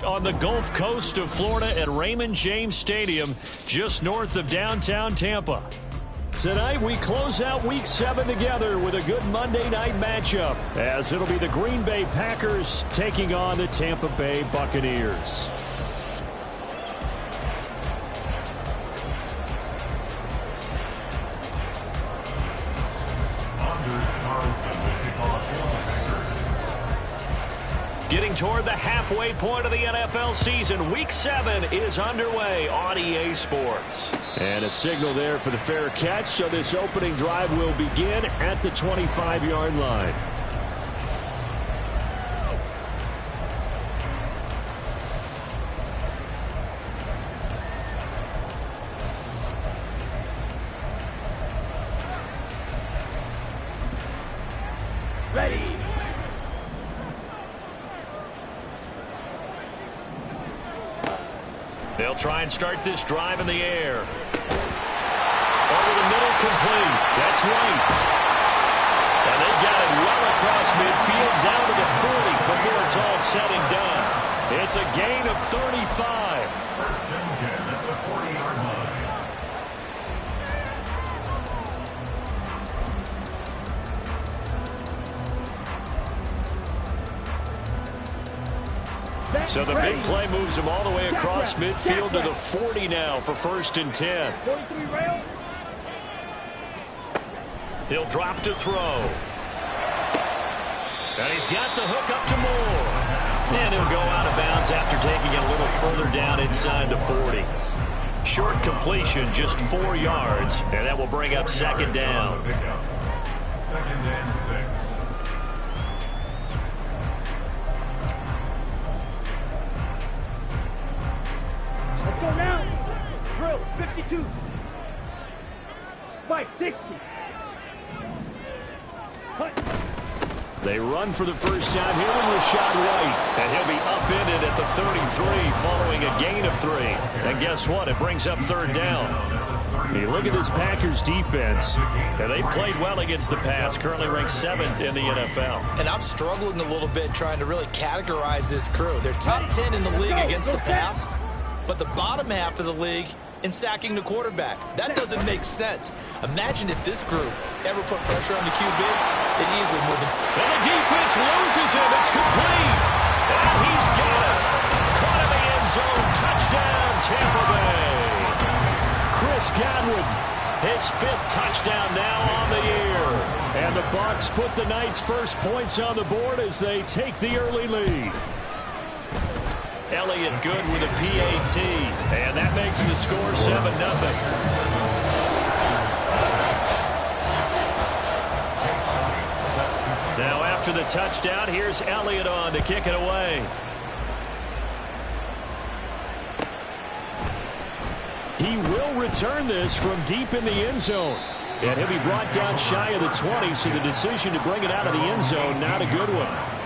On the Gulf Coast of Florida at Raymond James Stadium, just north of downtown Tampa. Tonight, we close out Week 7 together with a good Monday night matchup, as it'll be the Green Bay Packers taking on the Tampa Bay Buccaneers. Getting toward the halfway point of the NFL season, Week 7 is underway on EA Sports. And a signal there for the fair catch, so this opening drive will begin at the 25-yard line. Ready. They'll try and start this drive in the air. Over the middle, complete. That's right. And they got it well across midfield down to the 40 before it's all said and done. It's a gain of 35. First and 10 at the 40-yard line. So the big play moves him all the way across midfield to the 40 now for first and 10. He'll drop to throw. And he's got the hook up to Moore. And he'll go out of bounds after taking it a little further down inside the 40. Short completion, just 4 yards, and that will bring up second down. Second and 6. Let's go now. Drill, 52. Spike, 60. Punt. They run for the first time here with Rashad White. And he'll be upended at the 33 following a gain of 3. And guess what? It brings up third down. Hey, look at this Packers defense. And they played well against the pass, currently ranked 7th in the NFL. And I'm struggling a little bit trying to really categorize this crew. They're top 10 in the league against the pass, but the bottom half of the league in sacking the quarterback. That doesn't make sense. Imagine if this group ever put pressure on the QB, it easily moved him. And the defense loses him. It's complete. And he's got it. Caught in the end zone. Touchdown, Tampa Bay. Chris Godwin, his 5th touchdown now on the year. And the Bucs put the Knights' first points on the board as they take the early lead. Elliott good with a PAT, and that makes the score 7-0. Now after the touchdown, here's Elliott on to kick it away. He will return this from deep in the end zone. And he'll be brought down shy of the 20, so the decision to bring it out of the end zone, not a good one.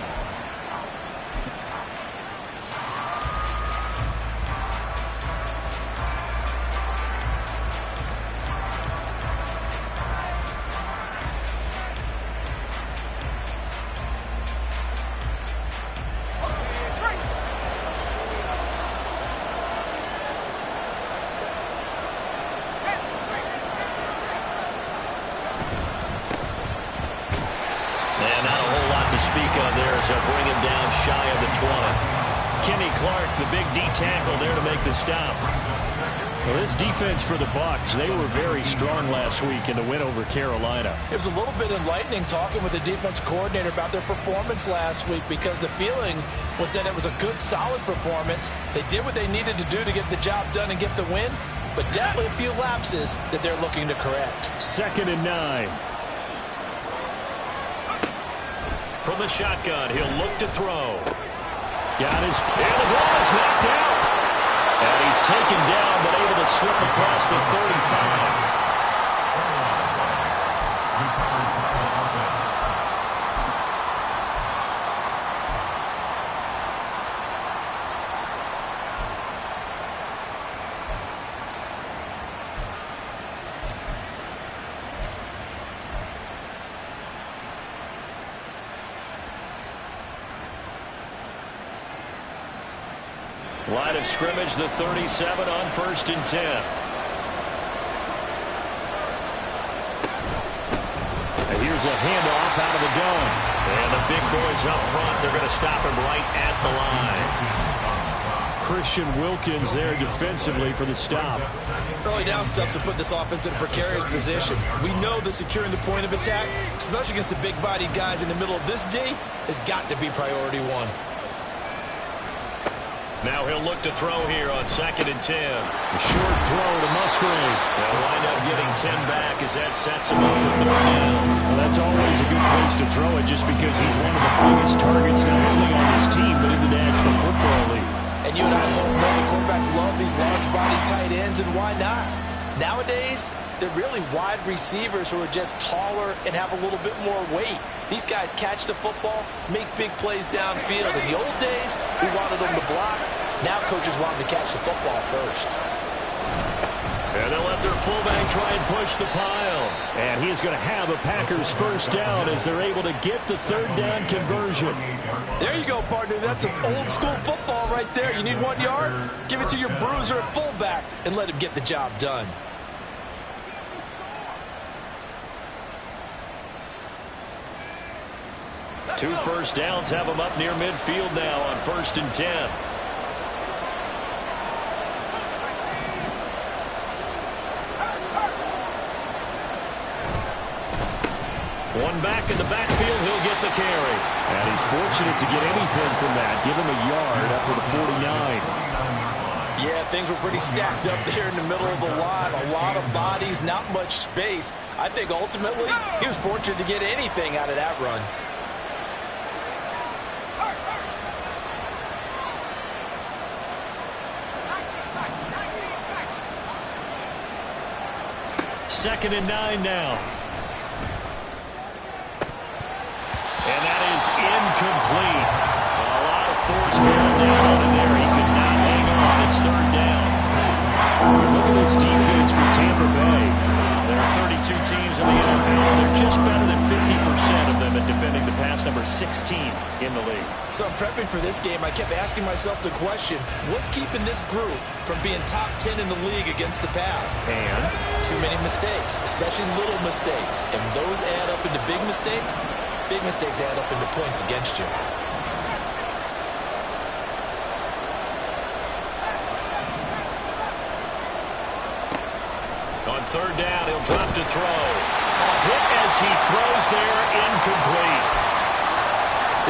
Well, this defense for the Bucs, they were very strong last week in the win over Carolina. It was a little bit enlightening talking with the defense coordinator about their performance last week, because the feeling was that it was a good, solid performance. They did what they needed to do to get the job done and get the win, but definitely a few lapses that they're looking to correct. 2nd and 9. From the shotgun, he'll look to throw. Got his, and the ball is knocked out. And he's taken down, but able to slip across the 35. Line of scrimmage, the 37 on 1st and 10. And here's a handoff out of the gun. And the big boys up front, they're going to stop him right at the line. Christian Wilkins there defensively for the stop. Early down stuff to put this offense in a precarious position. We know that securing the point of attack, especially against the big-bodied guys in the middle of this D, has got to be priority one. Now he'll look to throw here on 2nd and 10. A short throw to Musgrave. They'll wind up getting 10 back as that sets him up for 3rd down. Well, that's always a good place to throw it, just because he's one of the biggest targets not only on his team but in the National Football League. And you and I both know the quarterbacks love these large-body tight ends, and why not? Nowadays, they're really wide receivers who are just taller and have a little bit more weight. These guys catch the football, make big plays downfield. In the old days, we wanted them to block. Now coaches want them to catch the football first. And they'll let their fullback try and push the pile. And he is going to have a Packers 1st down as they're able to get the 3rd down conversion. There you go, partner. That's some old-school football right there. You need 1 yard? Give it to your bruiser at fullback and let him get the job done. Two 1st downs have him up near midfield now on 1st and 10. One back in the backfield, he'll get the carry. And he's fortunate to get anything from that. Give him a yard up to the 49. Yeah, things were pretty stacked up there in the middle of the line. A lot of bodies, not much space. I think ultimately he was fortunate to get anything out of that run. 2nd and 9 now. And that is incomplete. A lot of force bearing down on him there. He could not hang on. It's 3rd down. Look at this defense for Tampa Bay. There are 32 teams in the NFL. They're just better than 50% of them at defending the pass, number 16 in the league. So I'm prepping for this game. I kept asking myself the question, what's keeping this group from being top 10 in the league against the pass? And too many mistakes, especially little mistakes. And those add up into big mistakes. Big mistakes add up into points against you. On 3rd down, he'll drop to throw. A hit as he throws there, incomplete.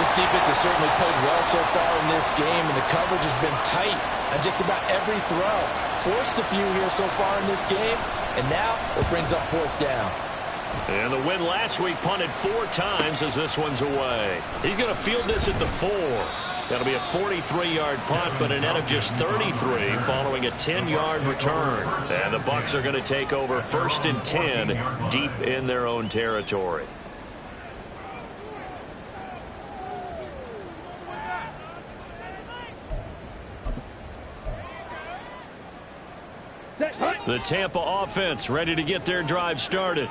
This defense has certainly played well so far in this game, and the coverage has been tight on just about every throw. Forced a few here so far in this game, and now it brings up 4th down. And the win last week, punted 4 times as this one's away. He's going to field this at the 4. That'll be a 43-yard punt, but a net of just 33 following a 10-yard return. And the Bucs are going to take over 1st and 10 deep in their own territory. The Tampa offense ready to get their drive started.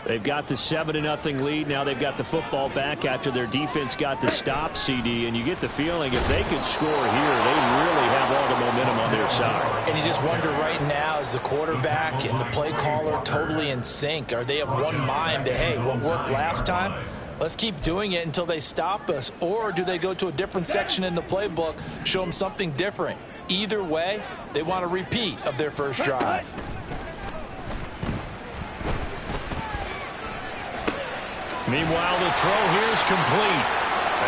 They've got the 7-0 lead. Now they've got the football back after their defense got the stop, CD. And you get the feeling if they could score here, they really have all the momentum on their side. And you just wonder right now, is the quarterback and the play caller totally in sync? Are they of one mind that, hey, what worked last time? Let's keep doing it until they stop us. Or do they go to a different section in the playbook, show them something different? Either way, they want a repeat of their first drive. Meanwhile, the throw here is complete.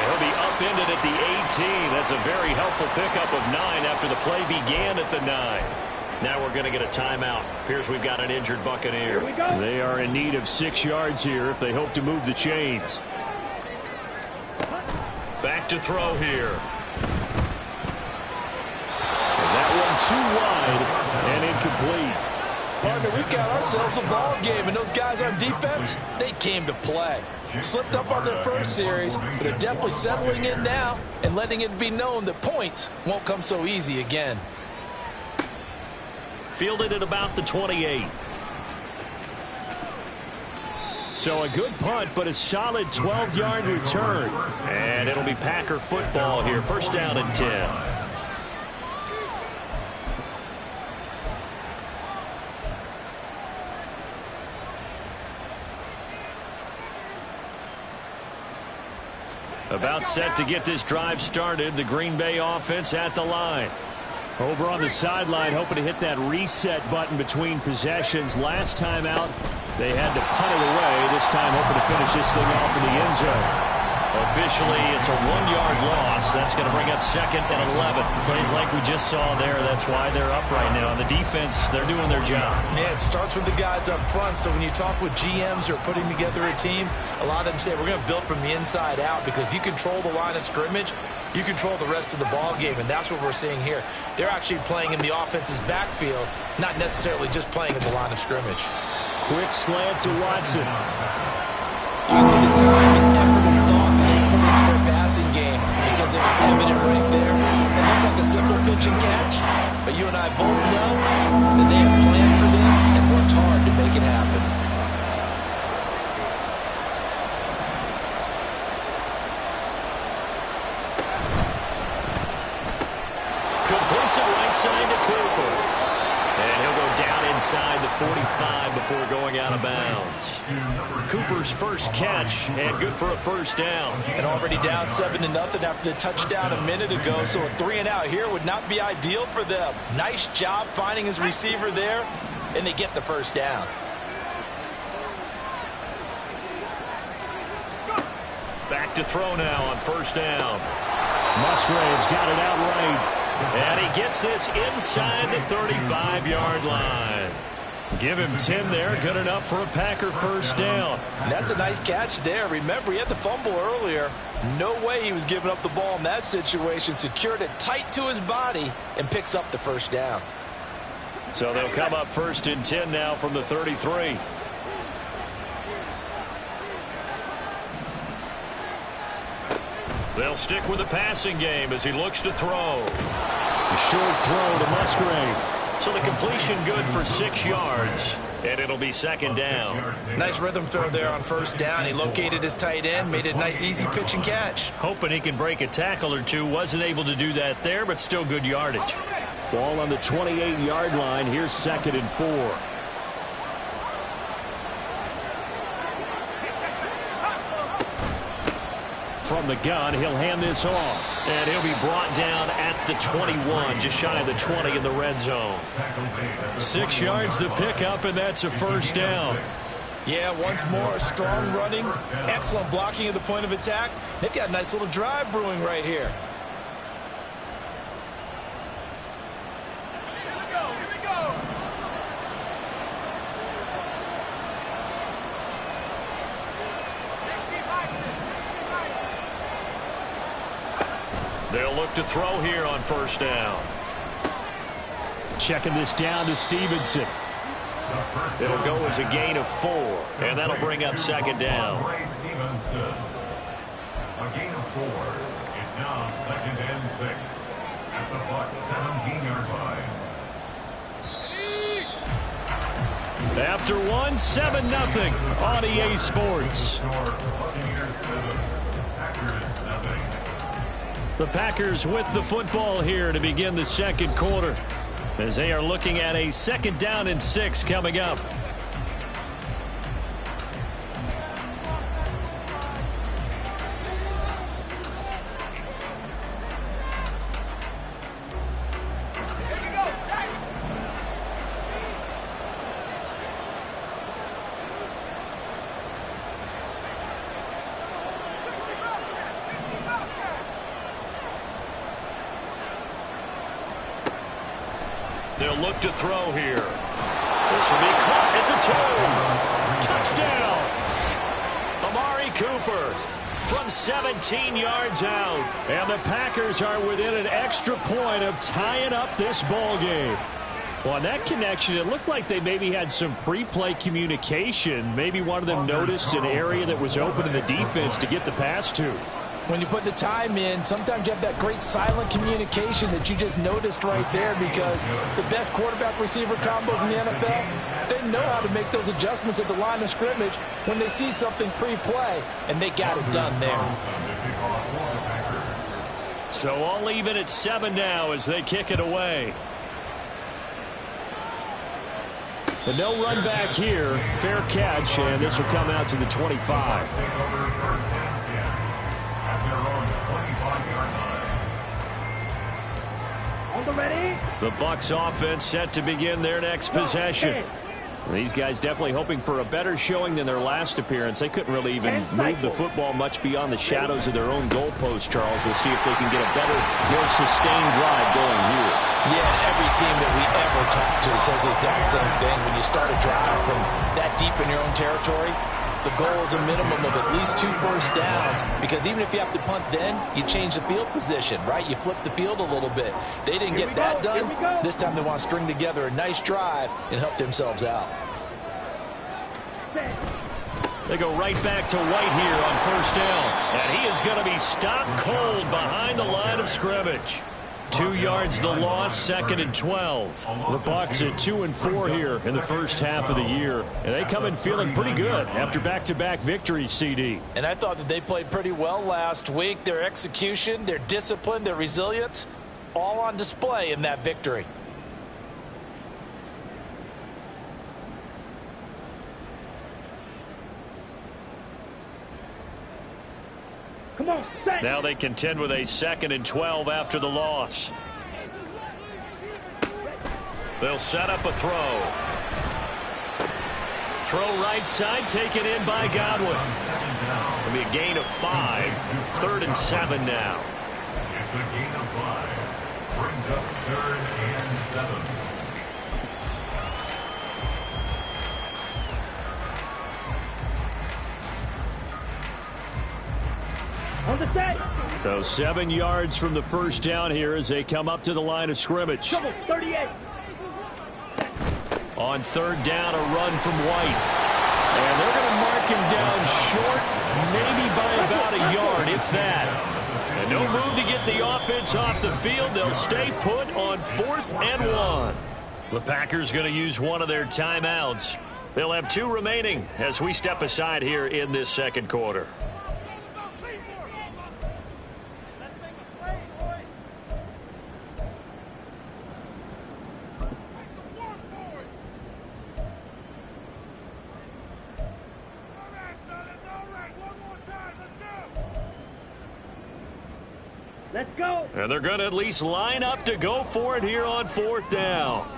He'll be upended at the 18. That's a very helpful pickup of 9 after the play began at the 9. Now we're going to get a timeout. Appears we've got an injured Buccaneer. They are in need of 6 yards here if they hope to move the chains. Back to throw here. And that one too wide and incomplete. Partner, we've got ourselves a ball game, and those guys on defense, they came to play. Slipped up on their first series, but they're definitely settling in now and letting it be known that points won't come so easy again. Fielded at about the 28. So a good punt, but a solid 12-yard return. And it'll be Packer football here. First down and 10. About set to get this drive started. The Green Bay offense at the line. Over on the sideline, hoping to hit that reset button between possessions. Last time out, they had to punt it away. This time, hoping to finish this thing off in the end zone. Officially, it's a 1-yard loss. That's going to bring up 2nd and 11. Plays like we just saw there. That's why they're up right now. And the defense, they're doing their job. Yeah, it starts with the guys up front. So when you talk with GMs who are putting together a team, a lot of them say, we're going to build from the inside out. Because if you control the line of scrimmage, you control the rest of the ball game, and that's what we're seeing here. They're actually playing in the offense's backfield, not necessarily just playing in the line of scrimmage. Quick slant to Watson. You can see the time and effort and thought that they put into their passing game because it was evident right there. It looks like a simple pitch and catch, but you and I both know that they have planned for this and worked hard to make it happen. Completes it right side to Cooper. And he'll go down inside the 45 before going out of bounds. Cooper's first catch, and good for a first down. And already down 7-0 after the touchdown a minute ago, so a 3-and-out here would not be ideal for them. Nice job finding his receiver there, and they get the first down. Back to throw now on first down. Musgrave's got it outright. And he gets this inside the 35-yard line. Give him 10 there. Good enough for a Packer first down. That's a nice catch there. Remember, he had the fumble earlier. No way he was giving up the ball in that situation. Secured it tight to his body and picks up the first down. So they'll come up 1st and 10 now from the 33. They'll stick with the passing game as he looks to throw. A short throw to Musgrave. So the completion good for 6 yards. And it'll be 2nd down. Nice rhythm throw there on first down. He located his tight end, made it a nice easy pitch and catch. Hoping he can break a tackle or two. Wasn't able to do that there, but still good yardage. Ball on the 28-yard line. Here's 2nd and 4. From the gun, he'll hand this off. And he'll be brought down at the 21, just shy of the 20 in the red zone. 6 yards the pickup, and that's a first down. Yeah, once more, strong running, excellent blocking at the point of attack. They've got a nice little drive brewing right here. They'll look to throw here on first down. Checking this down to Stevenson. It'll go as a gain of 4, and that'll bring up 2nd down. A gain of 4. It's now 2nd and 6 at the Buck 17-yard line. After 1, 7-0 on EA Sports. Buccaneers 7, Packers nothing. The Packers with the football here to begin the second quarter as they are looking at a 2nd down and 6 coming up. They'll look to throw here. This will be caught at the 2. Touchdown. Amari Cooper from 17 yards out. And the Packers are within an extra point of tying up this ball game. Well, on that connection, it looked like they maybe had some pre-play communication. Maybe one of them noticed an area that was open in the defense to get the pass to. When you put the time in, sometimes you have that great silent communication that you just noticed right there, because the best quarterback-receiver combos in the NFL, they know how to make those adjustments at the line of scrimmage when they see something pre-play, and they got it done there. So all even at 7 now as they kick it away. But no run back here. Fair catch, and this will come out to the 25. The Bucs offense set to begin their next possession. These guys definitely hoping for a better showing than their last appearance. They couldn't really even move the football much beyond the shadows of their own goalpost, Charles. We'll see if they can get a better, more sustained drive going here. Yeah, every team that we ever talk to says the exact same thing. When you start a drive from that deep in your own territory, the goal is a minimum of at least 2 first downs, because even if you have to punt then, you change the field position, right? You flip the field a little bit. They didn't get that done. This time they want to string together a nice drive and help themselves out. They go right back to White here on first down. And he is going to be stopped cold behind the line of scrimmage. 2 yards the loss, 2nd and 12. The Bucs at 2-4 here in the first half of the year. And they come in feeling pretty good after back-to-back victories, CD. And I thought that they played pretty well last week. Their execution, their discipline, their resilience, all on display in that victory. Come on, set. Now they contend with a 2nd and 12 after the loss. They'll set up a throw. Throw right side, taken in by Godwin. It'll be a gain of 5. 3rd and 7 now. It's a gain of 5. Brings up 3rd and 7. On the set. So 7 yards from the first down here as they come up to the line of scrimmage. Trouble, 38. On 3rd down, a run from White. And they're going to mark him down short, maybe by about a yard, if that. And no move to get the offense off the field. They'll stay put on 4th and 1. The Packers going to use one of their timeouts. They'll have 2 remaining as we step aside here in this second quarter. Let's go. And they're going to at least line up to go for it here on 4th down.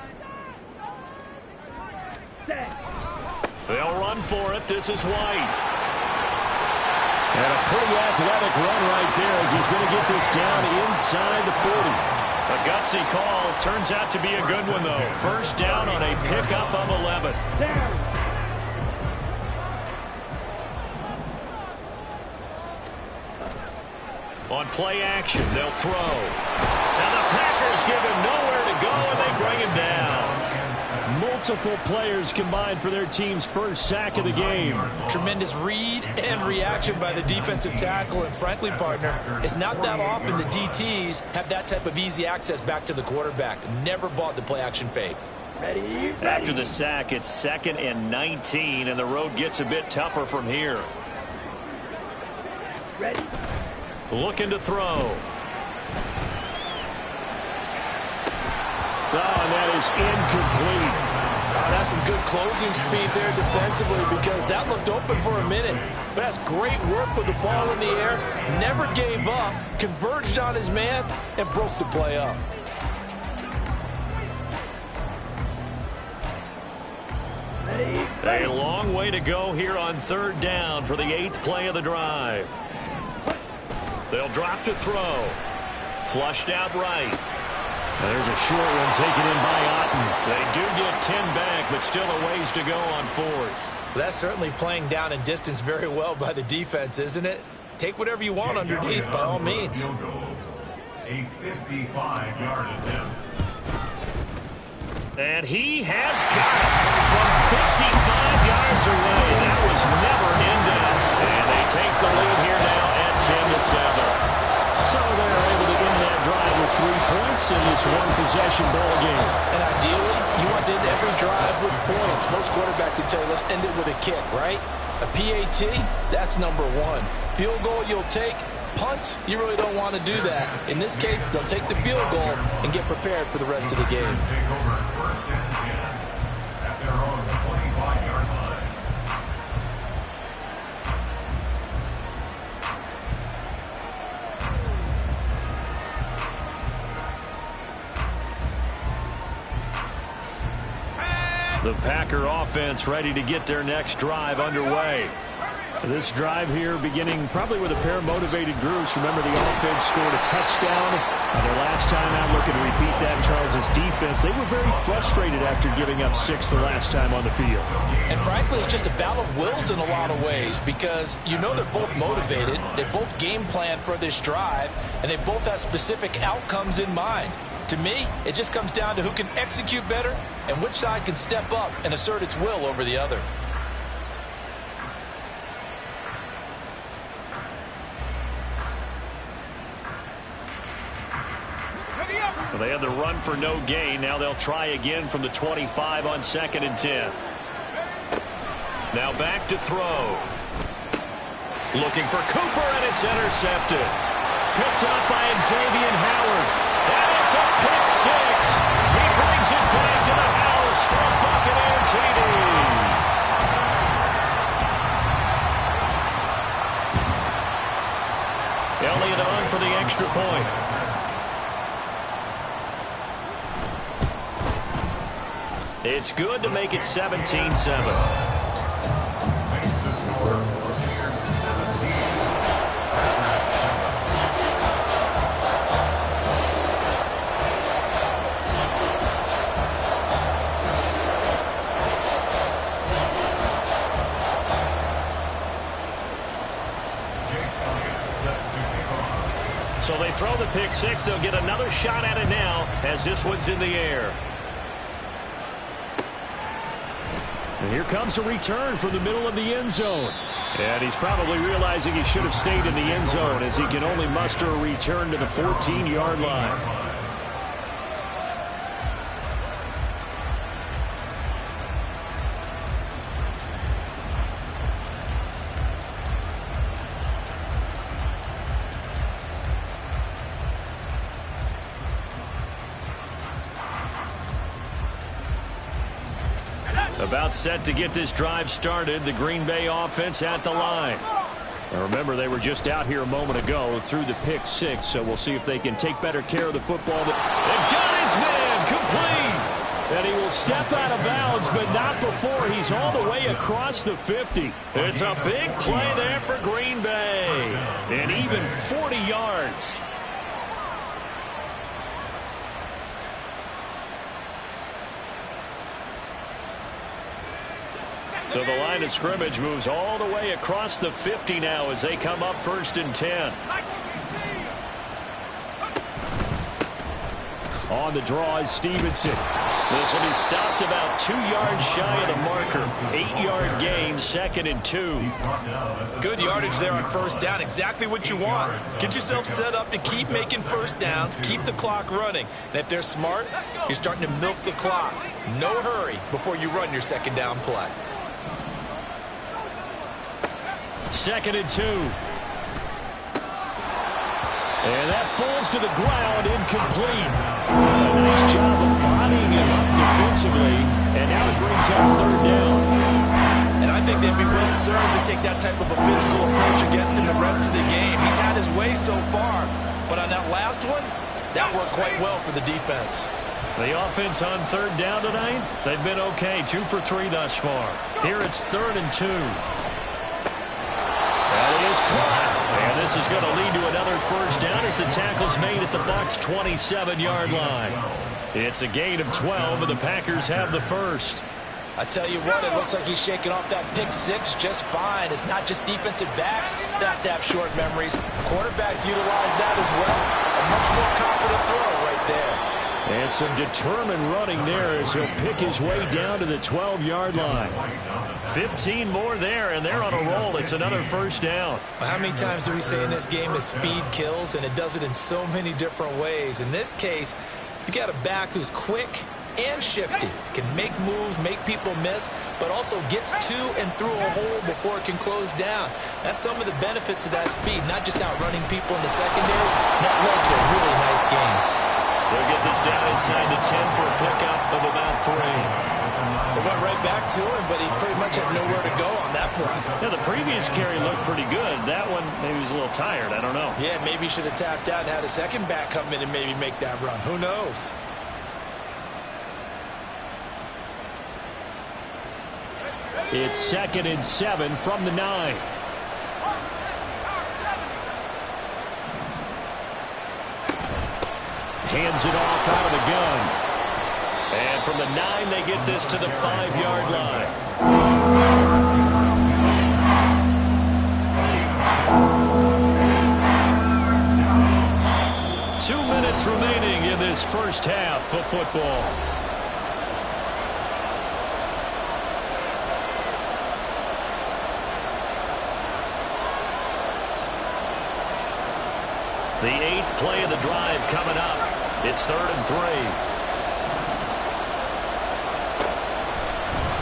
Set. They'll run for it. This is White. And a pretty athletic run right there as he's going to get this down inside the 40. A gutsy call. Turns out to be a good one, though. First down on a pickup of 11. Down. On play action, they'll throw. And the Packers give him nowhere to go, and they bring him down. Multiple players combined for their team's first sack of the game. Tremendous read and reaction by the defensive tackle. And frankly, partner, it's not that often the DTs have that type of easy access back to the quarterback. Never bought the play action fake. Ready. After the sack, it's 2nd and 19, and the road gets a bit tougher from here. Ready. Looking to throw. Oh, and that is incomplete. That's some good closing speed there defensively, because that looked open for a minute. But that's great work with the ball in the air. Never gave up, converged on his man, and broke the play up. Ready. A long way to go here on 3rd down for the 8th play of the drive. They'll drop to throw. Flushed out right. There's a short one taken in by Otten. They do get 10 back, but still a ways to go on fourth. That's certainly playing down in distance very well by the defense, isn't it? Take whatever you want underneath, by all means. A 55-yard attempt. And he has got it from 55 yards away. That was never in doubt. And they take the lead here now at 10-7. So they're able to end that drive with 3 points in this one-possession ball game. And ideally, you want to end every drive with points. Most quarterbacks would tell you, let's end it with a kick, right? A PAT, that's number 1. Field goal you'll take. Punts, you really don't want to do that. In this case, they'll take the field goal and get prepared for the rest of the game. Take over first and 10 at their own 25-yard line. The Packer offense ready to get their next drive underway. So this drive here beginning probably with a pair of motivated groups. Remember, the offense scored a touchdown. Their last time out, looking to repeat that in Charles' defense. They were very frustrated after giving up 6 the last time on the field. And frankly, it's just a battle of wills in a lot of ways because you know they're both motivated. They both game planned for this drive, and they both have specific outcomes in mind. To me, it just comes down to who can execute better and which side can step up and assert its will over the other. Well, they had the run for no gain. Now they'll try again from the 25 on 2nd and 10. Now back to throw. Looking for Cooper, and it's intercepted. Picked up by Xavier Howard. And it's a pick 6. He brings it back to the house for a Buccaneer TD. Elliott on for the extra point. It's good to make it 17-7. So they throw the pick 6. They'll get another shot at it now as this one's in the air. And here comes a return from the middle of the end zone. And he's probably realizing he should have stayed in the end zone as he can only muster a return to the 14-yard line. About set to get this drive started. The Green Bay offense at the line. Now remember, they were just out here a moment ago through the pick 6, so we'll see if they can take better care of the football. They've got his man complete. And he will step out of bounds, but not before he's all the way across the 50. It's a big play there for Green Bay. And even 40 yards. So the line of scrimmage moves all the way across the 50 now as they come up 1st and 10. On the draw is Stevenson. This will be stopped about 2 yards shy of the marker. 8-yard gain, 2nd and 2. Good yardage there on 1st down. Exactly what you want. Get yourself set up to keep making 1st downs, keep the clock running. And if they're smart, you're starting to milk the clock. No hurry before you run your 2nd down play. 2nd and 2. And that falls to the ground, incomplete. A nice job of bodying him up defensively. And now it brings up 3rd down. And I think they'd be well served to take that type of a physical approach against him the rest of the game. He's had his way so far. But on that last one, that worked quite well for the defense. The offense on 3rd down tonight, they've been okay. 2 for 3 thus far. Here it's 3rd and 2. That is caught. And this this is going to lead to another first down as the tackle's made at the Bucs' 27-yard line. It's a gain of 12, and the Packers have the first. I tell you what, it looks like he's shaking off that pick six just fine. It's not just defensive backs that have to have short memories. Quarterbacks utilize that as well. A much more confident throw right there. And some determined running there as he'll pick his way down to the 12-yard line. 15 more there, and they're on a roll. It's another first down. How many times do we say in this game that speed kills, and it does it in so many different ways? In this case, you got a back who's quick and shifty, can make moves, make people miss, but also gets to and through a hole before it can close down. That's some of the benefits of that speed, not just outrunning people in the secondary. That led to a really nice game. They'll get this down inside the 10 for a pickup of about 3. They went right back to him, but he pretty much had nowhere to go on that play. Yeah, the previous carry looked pretty good. That one, maybe he was a little tired. I don't know. Yeah, maybe he should have tapped out and had a second back come in and maybe make that run. Who knows? It's 2nd and 7 from the 9. Hands it off out of the gun. And from the 9, they get this to the 5-yard line. Two minutes remaining in this first half of football. The 8th play of the drive coming up. It's 3rd and 3.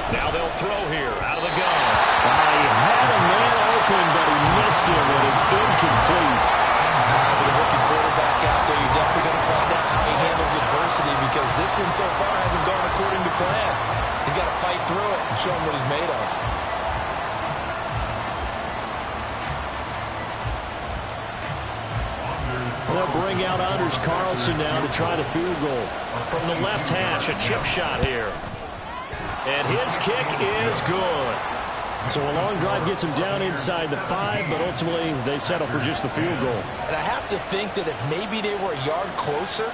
Now they'll throw here out of the gun. He had a man open, but he missed him, and it's incomplete. With a rookie quarterback out there, you're definitely going to find out how he handles adversity, because this one so far hasn't gone according to plan. He's got to fight through it and show him what he's made of. They'll bring out Anders Carlson now to try the field goal. From the left hash, a chip shot here. And his kick is good. So a long drive gets him down inside the 5, but ultimately they settle for just the field goal. And I have to think that if maybe they were a yard closer,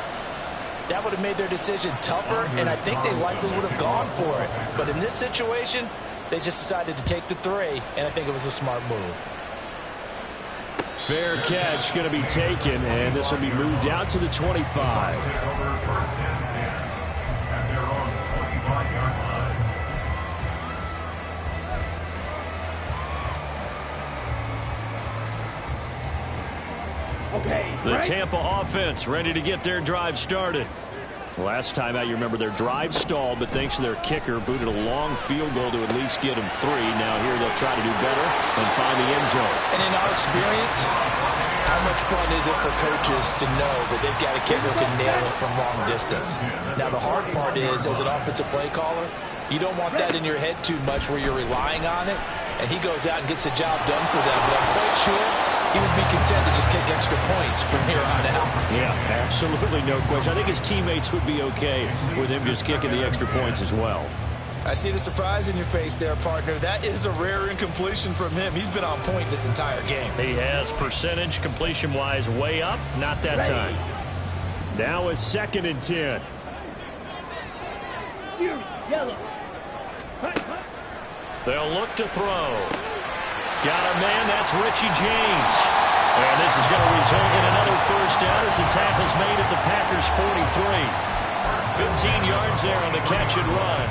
that would have made their decision tougher, and I think they likely would have gone for it. But in this situation, they just decided to take the 3, and I think it was a smart move. Fair catch going to be taken, and this will be moved out to the 25. Okay. The Tampa offense ready to get their drive started. Last time out, you remember their drive stalled, but thanks to their kicker, booted a long field goal to at least get them 3. Now here they'll try to do better and find the end zone. And in our experience, how much fun is it for coaches to know that they've got a kicker who can nail it from long distance? Now the hard part is, as an offensive play caller, you don't want that in your head too much where you're relying on it, and he goes out and gets the job done for them. But I'm quite sure he would be content to just kick extra points from here on out. Yeah, absolutely no question. I think his teammates would be okay with him just kicking the extra points as well. I see the surprise in your face there, partner. That is a rare incompletion from him. He's been on point this entire game. He has percentage completion-wise way up. Not that time. Now it's 2nd and 10. Yellow. They'll look to throw. Got a man, that's Richie James. And this is going to result in another first down as the tackle's made at the Packers' 43. 15 yards there on the catch and run.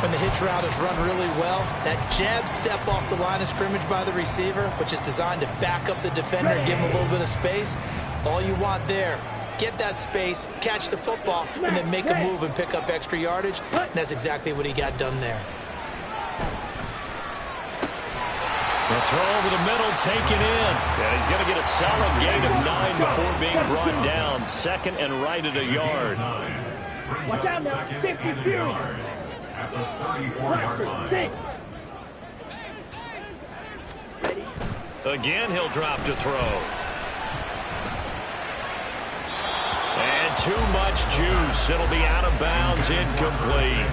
When the hitch route is run really well, that jab step off the line of scrimmage by the receiver, which is designed to back up the defender and give him a little bit of space, all you want there, get that space, catch the football, and then make a move and pick up extra yardage. And that's exactly what he got done there. The throw over the middle, taken in. And he's going to get a solid gain of 9 before being brought down. 2nd and right at a yard. Watch out now. 50 Fury. At the 34-yard line. Again, he'll drop to throw. And too much juice. It'll be out of bounds, incomplete.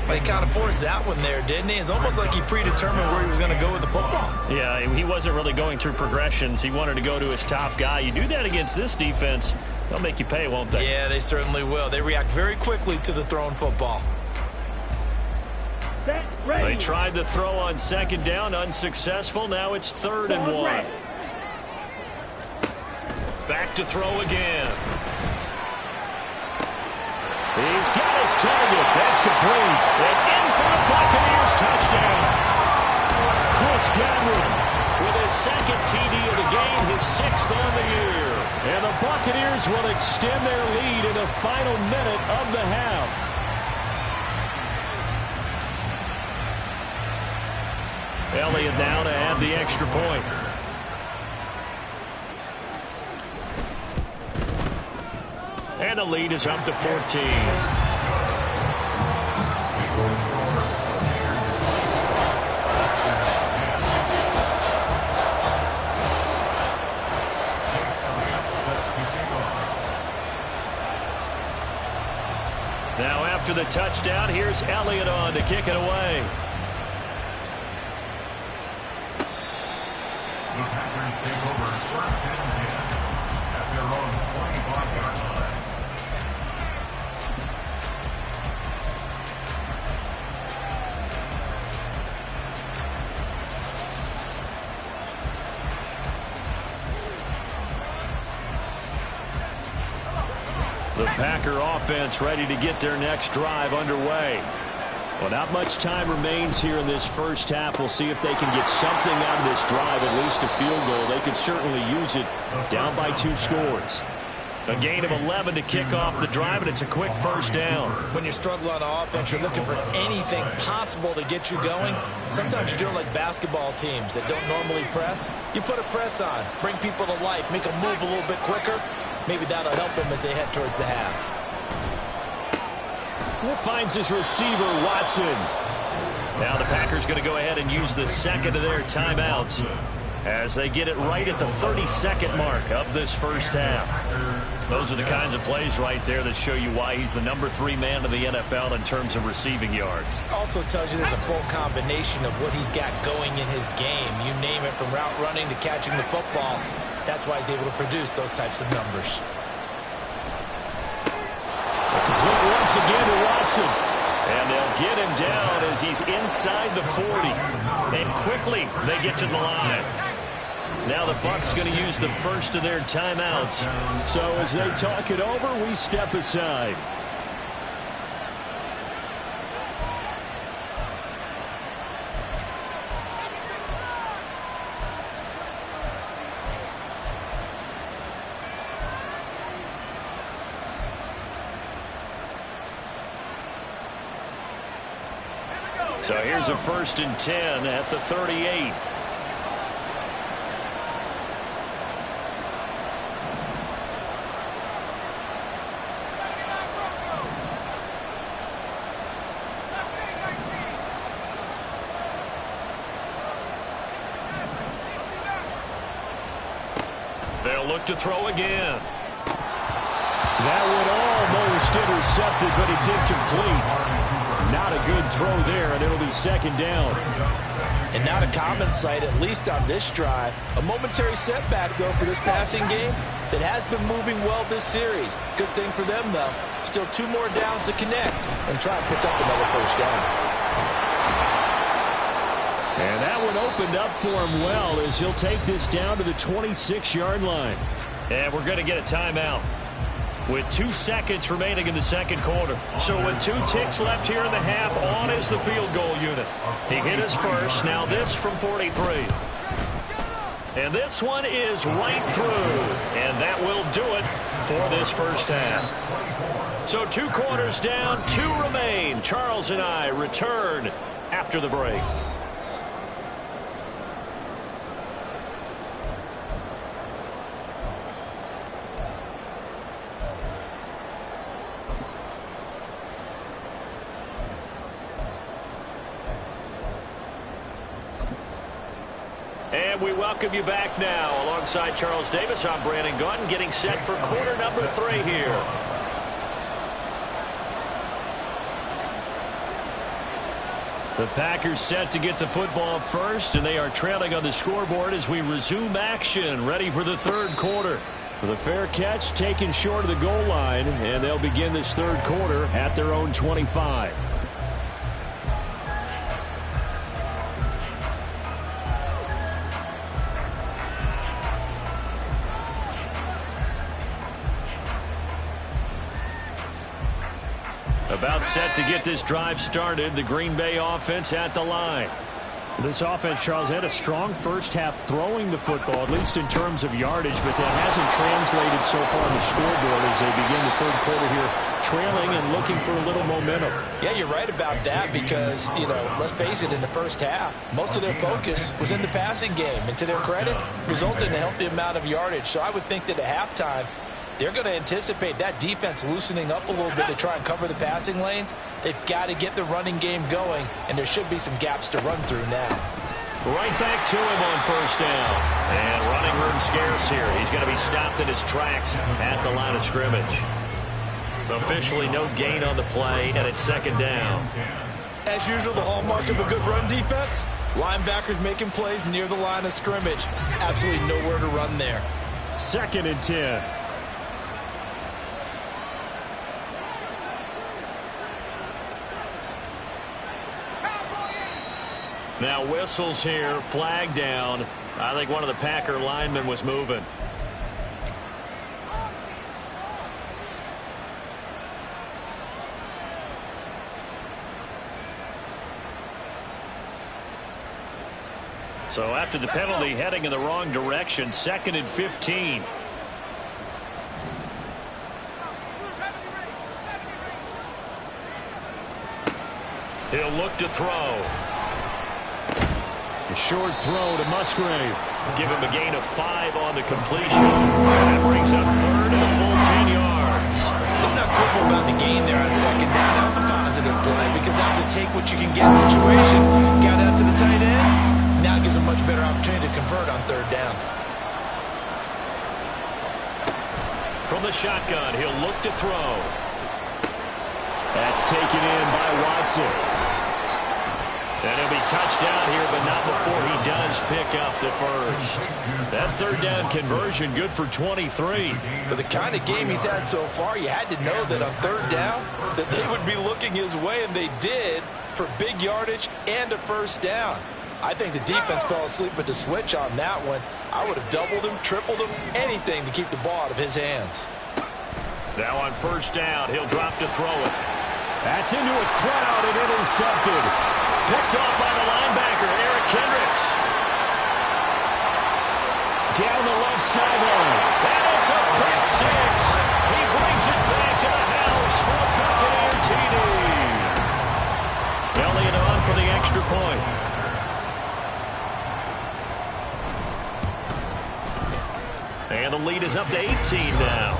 But he kind of forced that one there, didn't he? It's almost like he predetermined where he was going to go with the football. Yeah, he wasn't really going through progressions. He wanted to go to his top guy. You do that against this defense, they'll make you pay, won't they? Yeah, they certainly will. They react very quickly to the thrown football. They tried the throw on second down, unsuccessful. Now it's 3rd and 1. Back to throw again. He's got his target. That's complete. And in for a Buccaneers touchdown. Chris Godwin with his 2nd TD of the game, his 6th on the year. And the Buccaneers will extend their lead in the final minute of the half. Elliott now to add the extra point. And the lead is up to 14. Now after the touchdown, here's Elliott on to kick it away. The Packers take over 1st and 10 at their own 25-yard line. The Packer offense ready to get their next drive underway. Well, not much time remains here in this first half. We'll see if they can get something out of this drive, at least a field goal. They could certainly use it down by 2 scores. A gain of 11 to kick off the drive, and it's a quick first down. When you're struggling on offense, you're looking for anything possible to get you going. Sometimes you do it like basketball teams that don't normally press. You put a press on, bring people to life, make them move a little bit quicker. Maybe that'll help them as they head towards the half. Finds his receiver, Watson. Now the Packers going to go ahead and use the 2nd of their timeouts as they get it right at the 32nd mark of this first half. Those are the kinds of plays right there that show you why he's the number 3 man in the NFL in terms of receiving yards. Also tells you there's a full combination of what he's got going in his game. You name it, from route running to catching the football. That's why he's able to produce those types of numbers. Complete once again to Watson. And they'll get him down as he's inside the 40. And quickly they get to the line. Now the Bucs going to use the first of their timeouts. So as they talk it over, we step aside. So here's a 1st and 10 at the 38. They'll look to throw again. That one almost intercepted, but it's incomplete. Not a good throw there, and it'll be 2nd down. And not a common sight, at least on this drive. A momentary setback, though, for this passing game that has been moving well this series. Good thing for them, though. Still 2 more downs to connect and try and pick up another first down. And that one opened up for him well as he'll take this down to the 26-yard line. And we're going to get a timeout with 2 seconds remaining in the 2nd quarter. So with 2 ticks left here in the half, on is the field goal unit. He hit his first. Now this from 43. And this one is right through. And that will do it for this first half. So 2 quarters down, 2 remain. Charles and I return after the break. And we welcome you back now. Alongside Charles Davis, I'm Brandon Gaudin, getting set for quarter number 3 here. The Packers set to get the football first, and they are trailing on the scoreboard as we resume action, ready for the third quarter. The fair catch taken short of the goal line, and they'll begin this third quarter at their own 25. About set to get this drive started, the Green Bay offense at the line. This offense, Charles, had a strong first half throwing the football, at least in terms of yardage, but that hasn't translated so far on the scoreboard as they begin the third quarter here, trailing and looking for a little momentum. Yeah, you're right about that because, let's face it, in the first half, most of their focus was in the passing game, and to their credit, resulted in a healthy amount of yardage. So I would think that at halftime, they're going to anticipate that defense loosening up a little bit to try and cover the passing lanes. They've got to get the running game going, and there should be some gaps to run through now. Right back to him on first down. And running room scarce here. He's going to be stopped in his tracks at the line of scrimmage. Officially no gain on the play, and it's second down. As usual, the hallmark of a good run defense, linebackers making plays near the line of scrimmage. Absolutely nowhere to run there. 2nd and 10. Now whistles here, flag down. I think one of the Packer linemen was moving. So after the penalty, heading in the wrong direction, 2nd and 15. He'll look to throw. A short throw to Musgrave. Give him a gain of 5 on the completion. And that brings up 3rd and a full 10 yards. Let's not quibble about the gain there on second down. That was a positive play because that was a take-what-you-can-get situation. Got out to the tight end. Now it gives a much better opportunity to convert on 3rd down. From the shotgun, he'll look to throw. That's taken in by Watson. And he'll be touched down here, but not before he does pick up the first. That 3rd down conversion good for 23. For the kind of game he's had so far, you had to know that on 3rd down that they would be looking his way, and they did for big yardage and a first down. I think the defense fell asleep at the switch on that one. I would have doubled him, tripled him, anything to keep the ball out of his hands. Now on first down, he'll drop to throw it. That's into a crowd and intercepted. Picked off by the linebacker, Eric Kendricks. Down the left sideline. And it's a pick 6. He brings it back to the house for a Buccaneer TD. Elliott on for the extra point. And the lead is up to 18 now.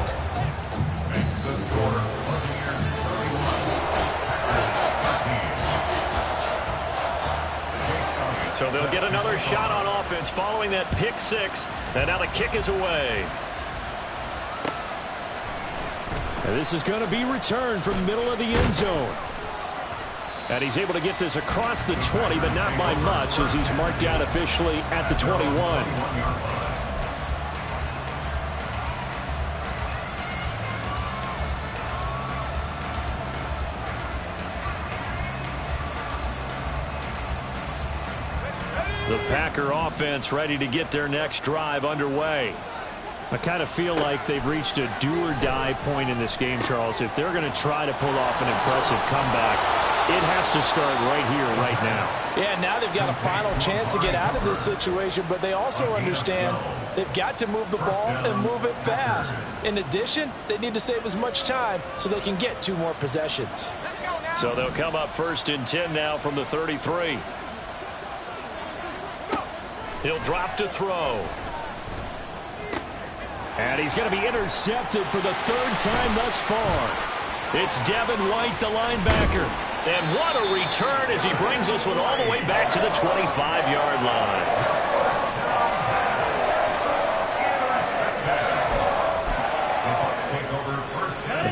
So they'll get another shot on offense following that pick 6. And now the kick is away. And this is going to be returned from the middle of the end zone. And he's able to get this across the 20, but not by much as he's marked down officially at the 21. The Packer offense ready to get their next drive underway. I kind of feel like they've reached a do-or-die point in this game, Charles. If they're going to try to pull off an impressive comeback, it has to start right here, right now. Yeah, now they've got a final chance to get out of this situation, but they also understand they've got to move the ball and move it fast. In addition, they need to save as much time so they can get 2 more possessions. So they'll come up 1st and 10 now from the 33. He'll drop to throw. And he's going to be intercepted for the 3rd time thus far. It's Devin White, the linebacker. And what a return as he brings this one all the way back to the 25-yard line.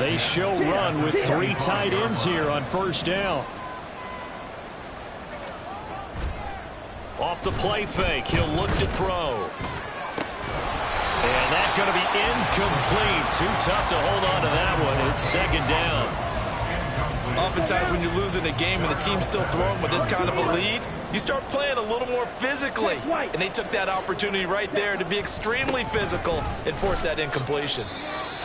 They show run with 3 tight ends here on first down. off the play fake. He'll look to throw. And that's going to be incomplete. Too tough to hold on to that one. It's second down. Oftentimes when you're losing a game and the team's still throwing with this kind of a lead, you start playing a little more physically. And they took that opportunity right there to be extremely physical and force that incompletion.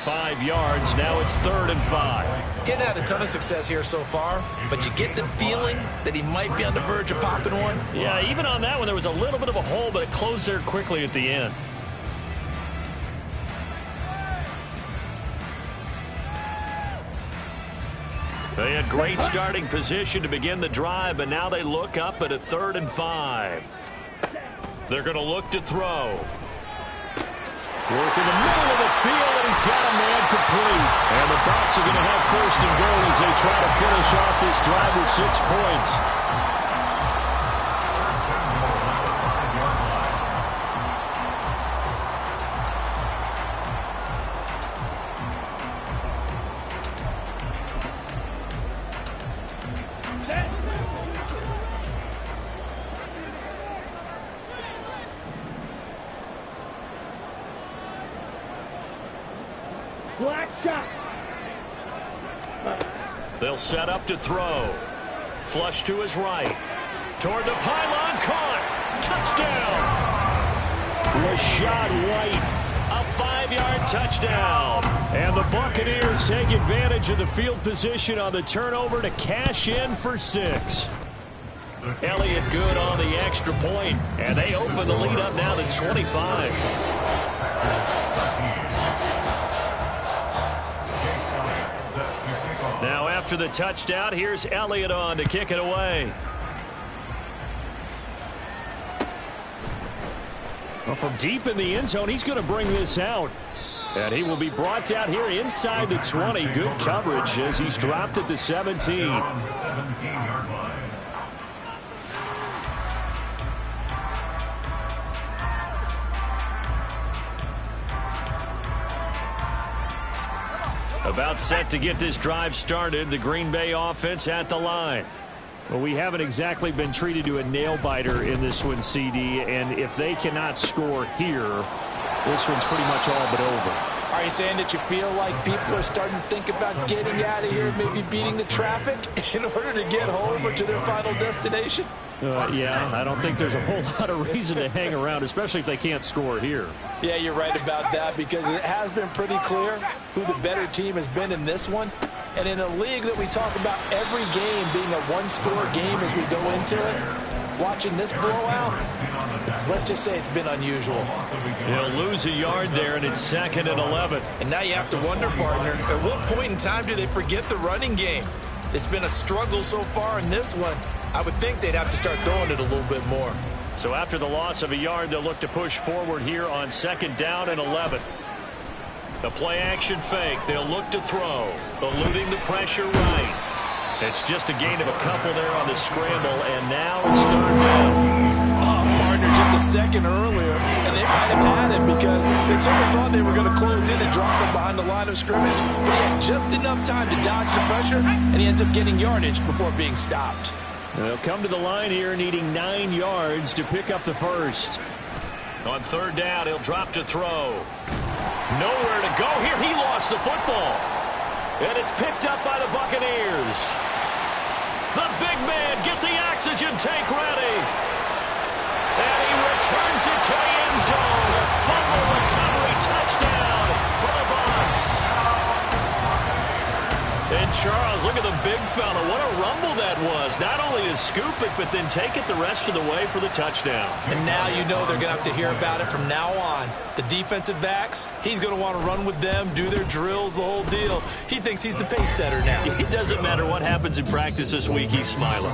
5 yards. Now it's 3rd and 5. Getting had a ton of success here so far, but you get the feeling that he might be on the verge of popping one. Yeah, even on that one, there was a little bit of a hole, but it closed there quickly at the end. They had great starting position to begin the drive, but now they look up at a 3rd and 5. They're going to look to throw. Work in the middle of the field, and he's got a man complete. And the Bucs are going to have 1st and goal as they try to finish off this drive with 6 points. Black shot. They'll set up to throw. Flush to his right. Toward the pylon, caught. Touchdown. Rashad White, a 5-yard touchdown. And the Buccaneers take advantage of the field position on the turnover to cash in for 6. Elliott good on the extra point, and they open the lead up now to 25. Now after the touchdown, here's Elliott on to kick it away. Well, from deep in the end zone, he's going to bring this out. And he will be brought down here inside the 20. Good coverage as he's dropped at the 17. About set to get this drive started. The Green Bay offense at the line. Well, we haven't exactly been treated to a nail-biter in this one, CD. And if they cannot score here, this one's pretty much all but over. Are you saying that you feel like people are starting to think about getting out of here, maybe beating the traffic in order to get home or to their final destination? Yeah, I don't think there's a whole lot of reason to hang around, especially if they can't score here. Yeah, you're right about that because it has been pretty clear who the better team has been in this one. And in a league that we talk about every game being a one-score game as we go into it, watching this blowout, let's just say it's been unusual. He'll lose a yard there, and it's 2nd and 11. And now you have to wonder, partner, at what point in time do they forget the running game? It's been a struggle so far in this one. I would think they'd have to start throwing it a little bit more. So after the loss of a yard, they'll look to push forward here on 2nd down and 11. The play-action fake. They'll look to throw. Eluding the pressure right. It's just a gain of a couple there on the scramble, and now it's 3rd down. Oh, partner, just a second earlier, and they might have had him because they certainly thought they were going to close in and drop him behind the line of scrimmage. But he had just enough time to dodge the pressure, and he ends up getting yardage before being stopped. They'll come to the line here needing 9 yards to pick up the first. On 3rd down, he'll drop to throw. Nowhere to go here. He lost the football. And it's picked up by the Buccaneers. The big man, get the oxygen tank ready. And he returns it to the end zone. A fumble recovery touchdown for the Bucs. And Charles, look at the big fella. What a rumble that was. Not only to scoop it, but then take it the rest of the way for the touchdown. And now you know they're going to have to hear about it from now on. The defensive backs, he's going to want to run with them, do their drills, the whole deal. He thinks he's the pace setter now. It doesn't matter what happens in practice this week, he's smiling.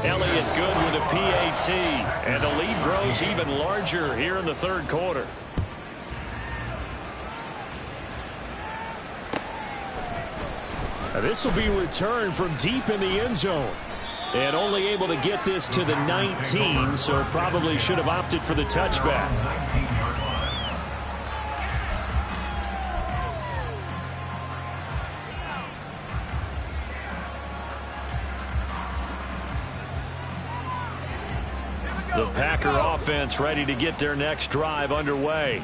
Elliott good with a PAT. And the lead grows even larger here in the 3rd quarter. This will be returned from deep in the end zone. And only able to get this to the 19, so probably should have opted for the touchback. The Packer offense ready to get their next drive underway.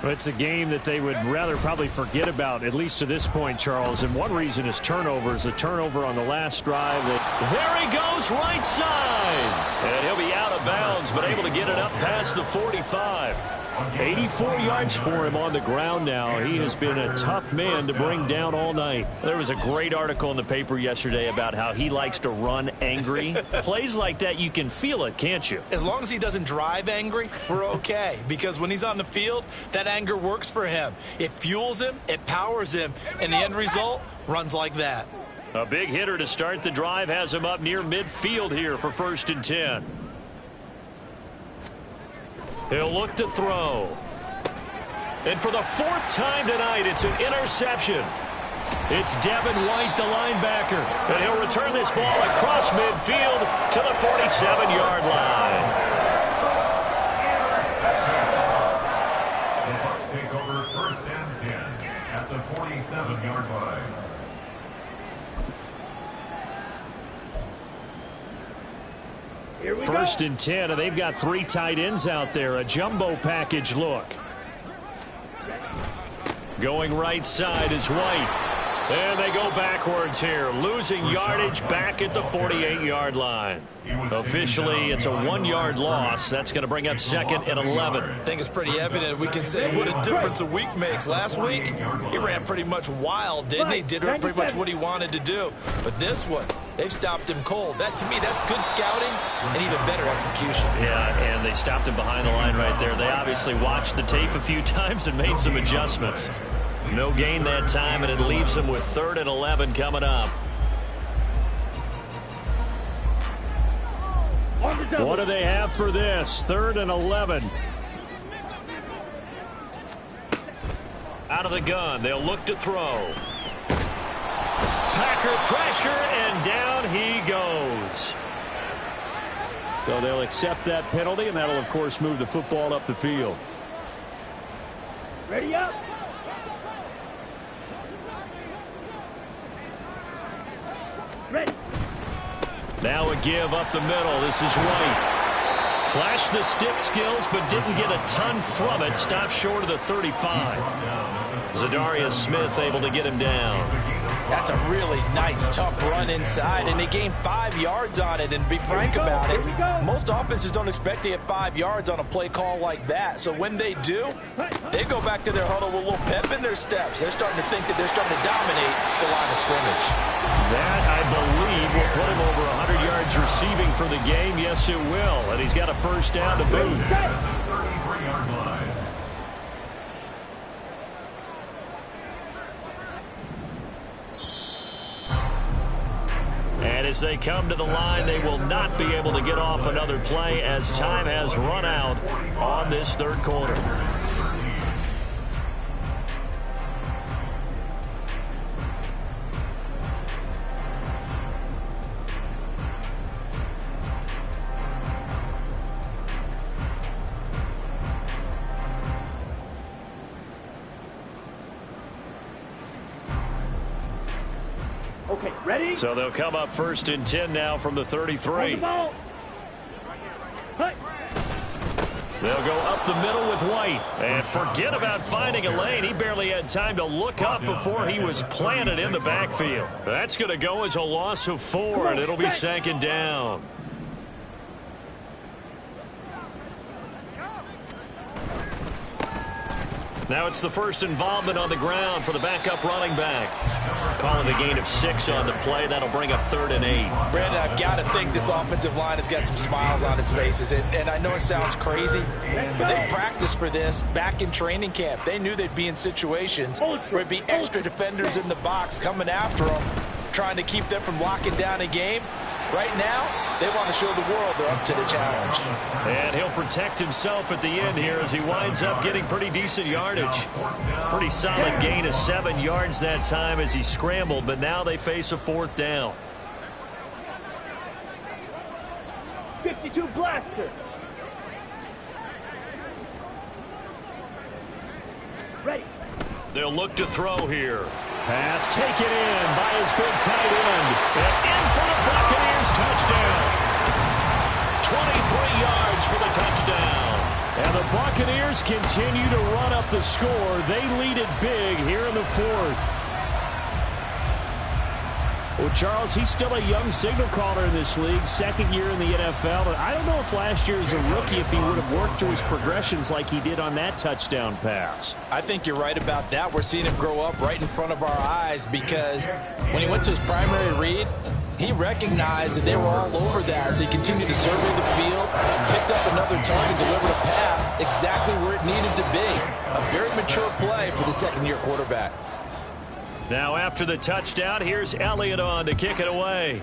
It's a game that they would rather probably forget about, at least to this point, Charles. And one reason is turnovers. A turnover on the last drive. There he goes, right side. And he'll be out of bounds, but able to get it up past the 45. 84 yards for him on the ground now. He has been a tough man to bring down all night. There was a great article in the paper yesterday about how he likes to run angry. Plays like that, you can feel it, can't you? As long as he doesn't drive angry, we're okay. Because when he's on the field, that anger works for him. It fuels him, it powers him, and the end result runs like that. A big hitter to start the drive has him up near midfield here for 1st and 10. He'll look to throw. And for the 4th time tonight, it's an interception. It's Devin White, the linebacker. And he'll return this ball across midfield to the 47-yard line. The Bucs take over 1st and 10 at the 47-yard line. Here we 1st and 10, and they've got 3 tight ends out there. A jumbo package look. Going right side is White. And they go backwards here, losing yardage back at the 48-yard line. Officially, it's a 1-yard loss. That's going to bring up 2nd and 11. I think it's pretty evident. We can say what a difference a week makes. Last week, he ran pretty much wild, didn't he? Did pretty much what he wanted to do. But this one, they've stopped him cold. That, to me, that's good scouting and even better execution. Yeah, and they stopped him behind the line right there. They obviously watched the tape a few times and made some adjustments. No gain that time, and it leaves him with 3rd and 11 coming up. What do they have for this? 3rd and 11. Out of the gun, they'll look to throw. Packer pressure, and down he goes. So they'll accept that penalty, and that'll, of course, move the football up the field. Ready up. Ready. Now a give up the middle. This is White. Flashed the stick skills, but didn't get a ton from it. Stopped short of the 35. Zadarius Smith able to get him down. That's a really nice, tough run inside, and they gained 5 yards on it. And to be frank about it, most offenses don't expect to get 5 yards on a play call like that. So when they do, they go back to their huddle with a little pep in their steps. They're starting to think that they're starting to dominate the line of scrimmage. That, I believe, will put him over 100 yards receiving for the game. Yes, it will. And he's got a 1st down to boot. 33-yard line. And as they come to the line, they will not be able to get off another play as time has run out on this 3rd quarter. Okay, ready? So they'll come up 1st and 10 now from the 33. Ball. Hey. They'll go up the middle with White. And forget about finding a lane. He barely had time to look up before he was planted in the backfield. That's going to go as a loss of 4, and it'll be 2nd down. Now it's the 1st involvement on the ground for the backup running back. Calling a gain of 6 on the play. That'll bring up 3rd and 8. Brandon, I've got to think this offensive line has got some smiles on its faces. And I know it sounds crazy, but they practiced for this back in training camp. They knew they'd be in situations where it'd be extra defenders in the box coming after them, trying to keep them from locking down a game. Right now, they want to show the world they're up to the challenge. And he'll protect himself at the end here as he winds up getting pretty decent yardage. Pretty solid gain of 7 yards that time as he scrambled, but now they face a 4th down. 52 blaster. Ready. They'll look to throw here. Pass taken in by his big tight end. And in for the Buccaneers touchdown. yards for the touchdown. And the Buccaneers continue to run up the score. They lead it big here in the fourth. Well, Charles, he's still a young signal caller in this league, second year in the NFL. But I don't know if last year as a rookie, if he would have worked through his progressions like he did on that touchdown pass. I think you're right about that. We're seeing him grow up right in front of our eyes because when he went to his primary read, he recognized that they were all over that, so he continued to survey the field, picked up another target, delivered a pass exactly where it needed to be. A very mature play for the second-year quarterback. Now after the touchdown, here's Elliott on to kick it away.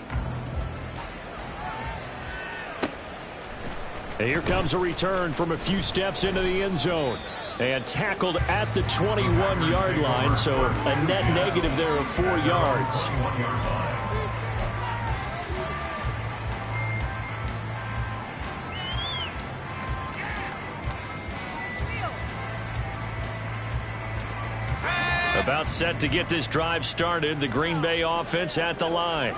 And here comes a return from a few steps into the end zone. And tackled at the 21-yard line, so a net negative there of 4 yards. About set to get this drive started. The Green Bay offense at the line.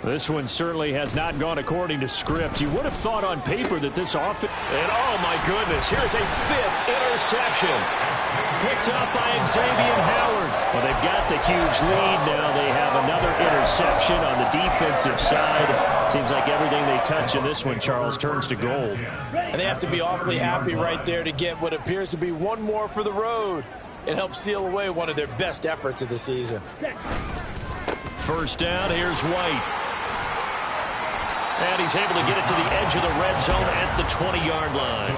This one certainly has not gone according to script. You would have thought on paper that this offense... And oh my goodness, here's a 5th interception. Picked up by Xavier Howard. Well, they've got the huge lead now. They have another interception on the defensive side. Seems like everything they touch in this one, Charles, turns to gold. And they have to be awfully happy right there to get what appears to be one more for the road. It helps seal away one of their best efforts of the season. First down, here's White. And he's able to get it to the edge of the red zone at the 20-yard line.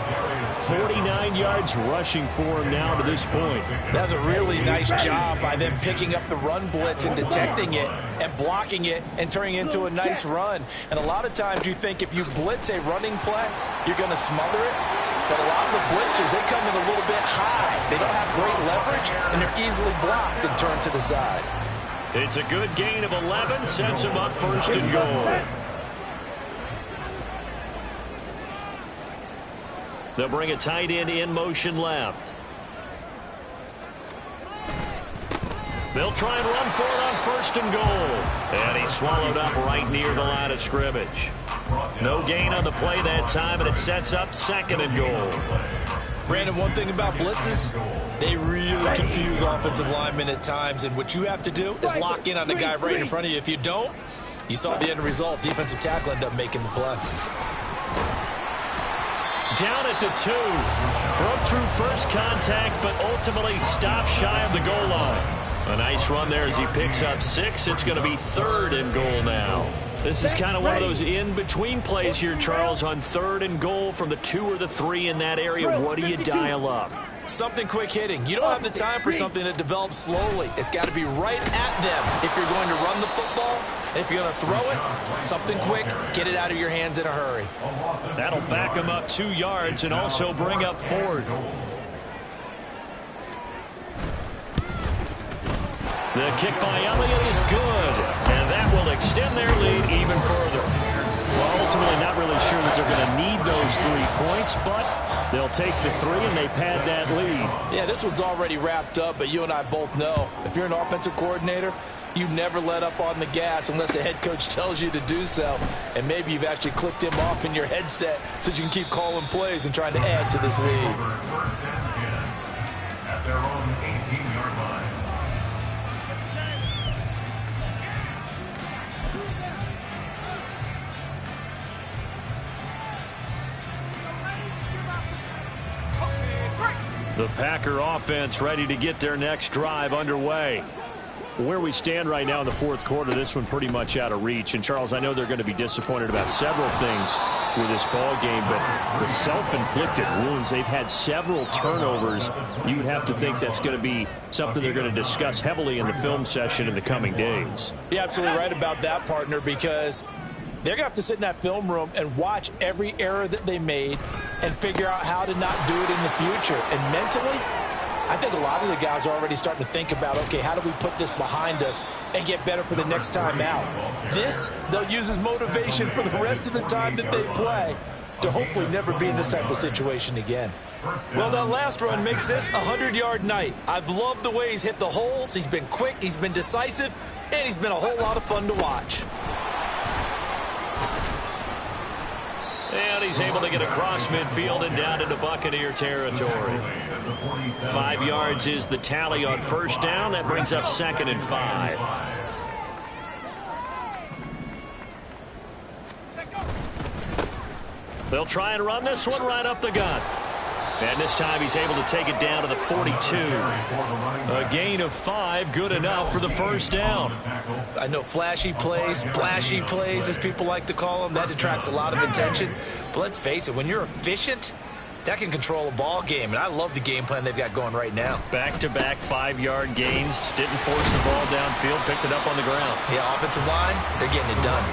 49 yards rushing for him now to this point. That's a really nice job by them picking up the run blitz and detecting it and blocking it and turning it into a nice run. And a lot of times you think if you blitz a running play, you're going to smother it. But a lot of the blitzers, they come in a little bit high. They don't have great leverage, and they're easily blocked and turned to the side. It's a good gain of 11, sets him up first and goal. They'll bring a tight end in motion left. They'll try and run for it on first and goal. And he's swallowed up right near the line of scrimmage. No gain on the play that time, and it sets up second and goal. Brandon, one thing about blitzes, they really confuse offensive linemen at times, and what you have to do is lock in on the guy right in front of you. If you don't, you saw the end result. Defensive tackle ended up making the play. Down at the 2. Broke through first contact, but ultimately stopped shy of the goal line. A nice run there as he picks up 6. It's going to be third and goal now. This is kind of one of those in-between plays here, Charles, on third and goal from the 2 or the 3 in that area. What do you dial up? Something quick hitting. You don't have the time for something that develops slowly. It's got to be right at them if you're going to run the football. And if you're going to throw it, something quick, get it out of your hands in a hurry. That'll back him up 2 yards and also bring up fourth. The kick by Elliott is good, and that will extend their lead even further. Well, ultimately not really sure that they're going to need those 3 points, but they'll take the 3 and they pad that lead. Yeah, this one's already wrapped up, but you and I both know if you're an offensive coordinator, you never let up on the gas unless the head coach tells you to do so. And maybe you've actually clicked him off in your headset so you can keep calling plays and trying to add to this lead. First and 10 at their own 18-yard line. The Packer offense ready to get their next drive underway. Where we stand right now in the fourth quarter, this one pretty much out of reach. And, Charles, I know they're going to be disappointed about several things with this ball game, but the self-inflicted wounds, they've had several turnovers. You'd have to think that's going to be something they're going to discuss heavily in the film session in the coming days. You're absolutely right about that, partner, because they're going to have to sit in that film room and watch every error that they made and figure out how to not do it in the future. And mentally, I think a lot of the guys are already starting to think about, okay, how do we put this behind us and get better for the next time out? This, they'll use as motivation for the rest of the time that they play to hopefully never be in this type of situation again. Well, that last run makes this a 100-yard night. I've loved the way he's hit the holes. He's been quick, he's been decisive, and he's been a whole lot of fun to watch. And he's able to get across midfield and down into Buccaneer territory. 5 yards is the tally on first down. That brings up 2nd and 5. They'll try and run this one right up the gut. And this time he's able to take it down to the 42. A gain of 5, good enough for the first down. I know flashy plays, as people like to call them, that detracts a lot of attention. But let's face it, when you're efficient, that can control a ball game. And I love the game plan they've got going right now. Back-to-back 5-yard gains. Didn't force the ball downfield, picked it up on the ground. Yeah, offensive line, they're getting it done.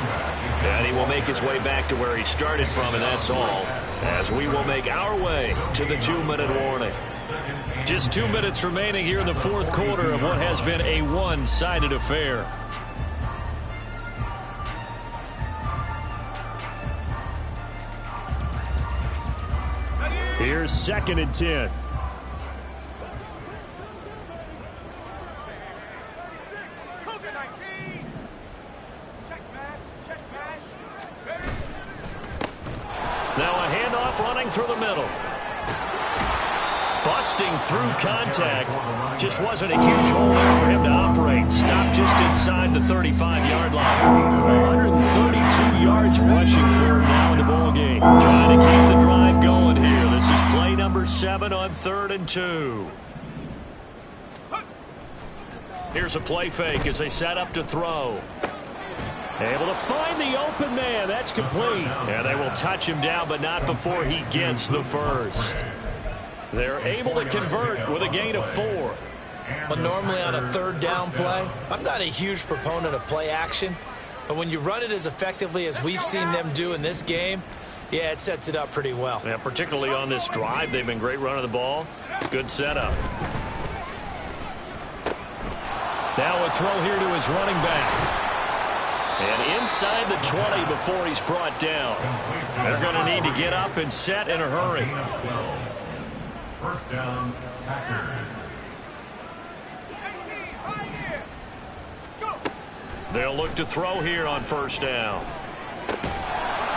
And he will make his way back to where he started from, and that's all. As we will make our way to the 2-minute warning. Just 2 minutes remaining here in the fourth quarter of what has been a one-sided affair. Here's 2nd and 10. Now a handoff running through the middle. Busting through contact. Just wasn't a huge hole there for him to operate. Stopped just inside the 35-yard line. 132 yards rushing for him now in the ball game. Trying to keep the drive going here. This is play number 7 on 3rd and 2. Here's a play fake as they set up to throw. Able to find the open man. That's complete. And they will touch him down, but not before he gets the first. They're able to convert with a gain of 4. But normally on a 3rd down play, I'm not a huge proponent of play action. But when you run it as effectively as we've seen them do in this game, yeah, it sets it up pretty well. Yeah, particularly on this drive, they've been great running the ball. Good setup. Now a throw here to his running back. And inside the 20 before he's brought down. They're going to need to get up and set in a hurry. First down, Packers. They'll look to throw here on first down.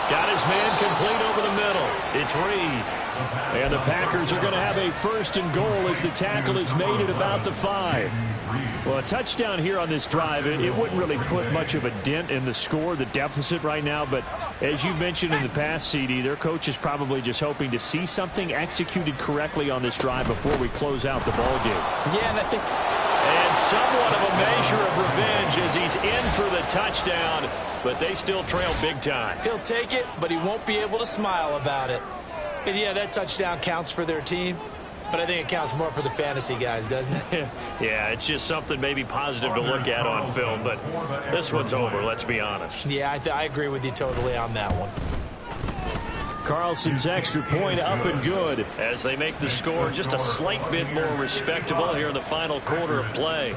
Got his man complete over the middle. It's Reed. And the Packers are going to have a 1st and goal as the tackle is made at about the 5. Well, a touchdown here on this drive, it wouldn't really put much of a dent in the score, the deficit right now. But as you mentioned in the past, CD, their coach is probably just hoping to see something executed correctly on this drive before we close out the ball game. Yeah, and I think... And somewhat of a measure of revenge as he's in for the touchdown, but they still trail big time. He'll take it, but he won't be able to smile about it. And yeah, that touchdown counts for their team, but I think it counts more for the fantasy guys, doesn't it? Yeah, it's just something maybe positive to look at on film, but this one's over, let's be honest. Yeah, I agree with you totally on that one. Carlson's extra point up and good as they make the score just a slight bit more respectable here in the final quarter of play.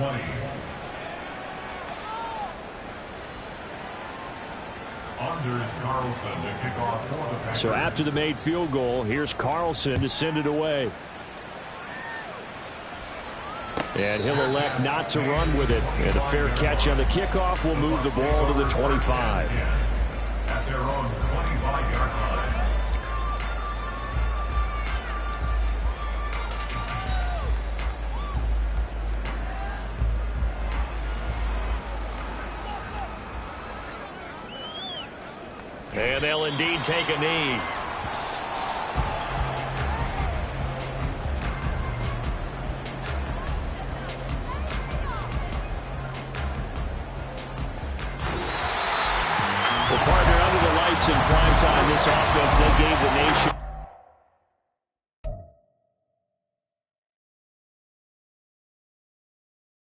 So after the made field goal, here's Carlson to send it away. And he'll elect not to run with it. And a fair catch on the kickoff will move the ball to the 25. At their own 25-yard line. And they'll indeed take a knee. Well, partner, under the lights in prime time, this offense, they gave the nation